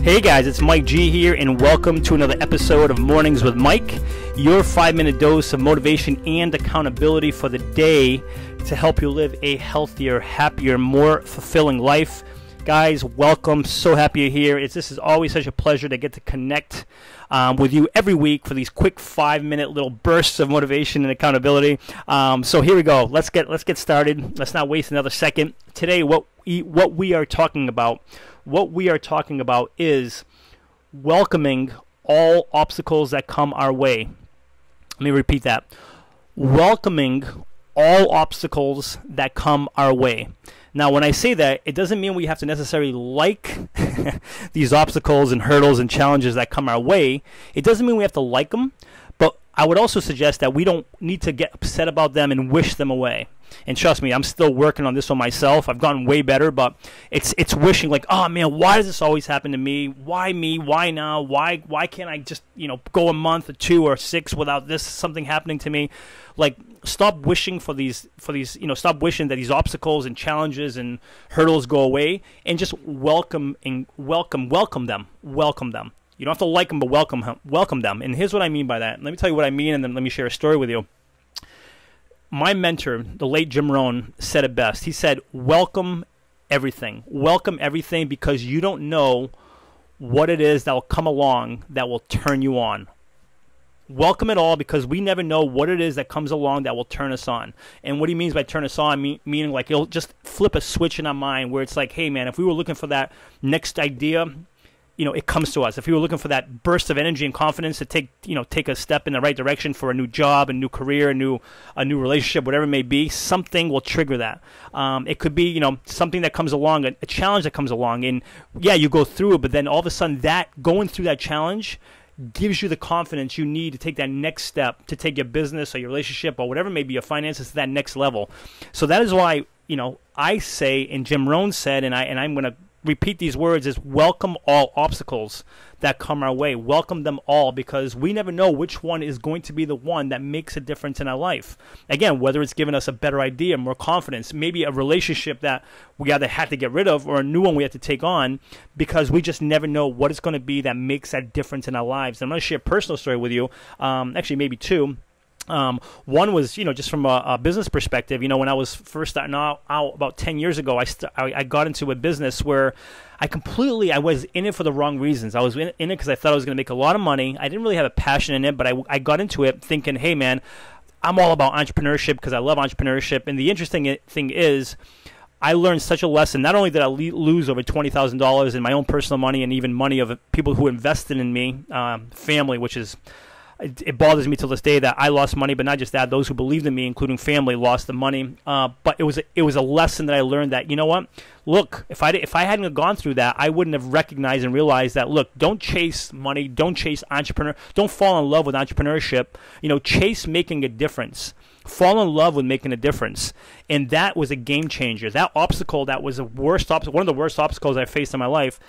Hey guys, it's Mike G here, and welcome to another episode of Mornings with Mike, your 5-minute dose of motivation and accountability for the day to help you live a healthier, happier, more fulfilling life. Guys, welcome. So happy you're here. This is always such a pleasure to get to connect with you every week for these quick 5-minute little bursts of motivation and accountability. So here we go. Let's get started. Let's not waste another second. Today, what we are talking about is welcoming all obstacles that come our way. Let me repeat that. Welcoming all obstacles that come our way. Now, when I say that, it doesn't mean we have to necessarily like these obstacles and hurdles and challenges that come our way. It doesn't mean we have to like them, but I would also suggest that we don't need to get upset about them and wish them away. And trust me, I'm still working on this one myself. I've gotten way better, but it's wishing like, oh man, why does this always happen to me? Why me? Why now? Why can't I just, go a month or 2 or 6 without something happening to me? Like, stop wishing for these, stop wishing that these obstacles and challenges and hurdles go away, and just welcome them. You don't have to like them, but welcome them. And here's what I mean by that. Let me tell you what I mean, and then let me share a story with you. My mentor, the late Jim Rohn, said it best. He said, welcome everything. Welcome everything, because you don't know what it is that will come along that will turn you on. Welcome it all, because we never know what it is that comes along that will turn us on. And what he means by turn us on, meaning like it'll just flip a switch in our mind where it's like, hey man, if we were looking for that next idea, it comes to us. If we were looking for that burst of energy and confidence to take a step in the right direction for a new job, a new career, a new relationship, whatever it may be, something will trigger that. It could be, something that comes along, a challenge that comes along, and yeah, you go through it, but then all of a sudden going through that challenge gives you the confidence you need to take that next step, to take your business or your relationship or whatever it may be, your finances to that next level. So that is why, I say, and Jim Rohn said, and I'm going to repeat these words, is welcome all obstacles that come our way. Welcome them all, because we never know which one is going to be the one that makes a difference in our life. Again, whether it's giving us a better idea, more confidence, maybe a relationship that we either had to get rid of or a new one we have to take on, because we just never know what it's going to be that makes that difference in our lives. And I'm going to share a personal story with you, actually maybe two. One was, just from a business perspective, when I was first starting out about 10 years ago, I got into a business where I was in it for the wrong reasons. I was in it because I thought I was going to make a lot of money. I didn't really have a passion in it, but I got into it thinking, hey man, I'm all about entrepreneurship because I love entrepreneurship. And the interesting thing is, I learned such a lesson. Not only did I lose over $20,000 in my own personal money and even money of people who invested in me, family, which is... It bothers me to this day that I lost money, but not just that. Those who believed in me, including family, lost the money. But it was a lesson that I learned that, look, if I hadn't gone through that, I wouldn't have recognized and realized that, look, don't chase money, don't chase don't fall in love with entrepreneurship. Chase making a difference. Fall in love with making a difference. And that was a game changer. That obstacle, that was one of the worst obstacles I faced in my life.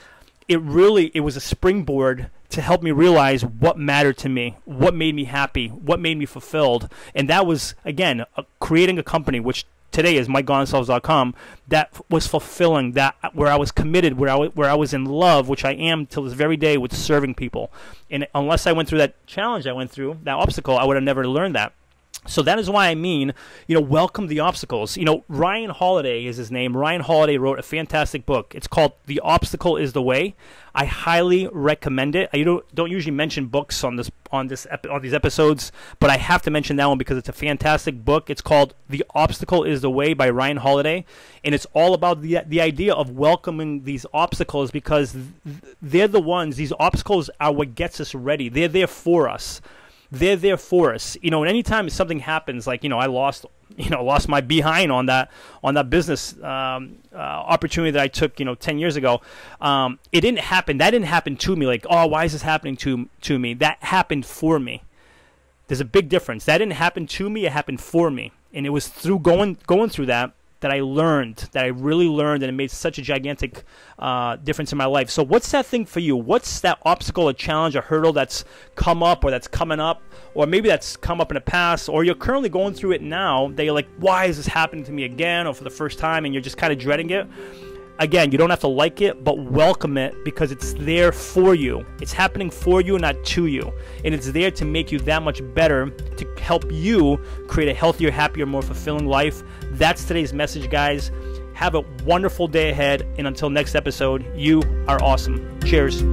It was a springboard to help me realize what mattered to me, what made me happy, what made me fulfilled. And that was, again, creating a company, which today is mygoncalves.com, that was fulfilling, where I was committed, where I was in love, which I am till this very day, with serving people. And unless I went through that challenge I went through, that obstacle, I would have never learned that. So that is why I mean, welcome the obstacles. Ryan Holiday is his name. Ryan Holiday wrote a fantastic book. It's called The Obstacle is the Way. I highly recommend it. I don't usually mention books on these episodes, but I have to mention that one because it's a fantastic book. It's called The Obstacle is the Way by Ryan Holiday, and it's all about the idea of welcoming these obstacles, because they're the ones. These obstacles are what gets us ready. They're there for us. They're there for us. And anytime something happens, like, I lost my behind on that business opportunity that I took, 10 years ago. It didn't happen. That didn't happen to me. Like, oh, why is this happening to me? That happened for me. There's a big difference. That didn't happen to me. It happened for me. And it was through going through that I really learned, and it made such a gigantic difference in my life. So what's that thing for you? What's that obstacle, a challenge, a hurdle that's come up or that's coming up, or maybe that's come up in the past, or you're currently going through it now that you're like, why is this happening to me again, or for the first time, and you're just kind of dreading it? Again, you don't have to like it, but welcome it because it's there for you. It's happening for you, not to you. And it's there to make you that much better, to help you create a healthier, happier, more fulfilling life. That's today's message, guys. Have a wonderful day ahead. And until next episode, you are awesome. Cheers.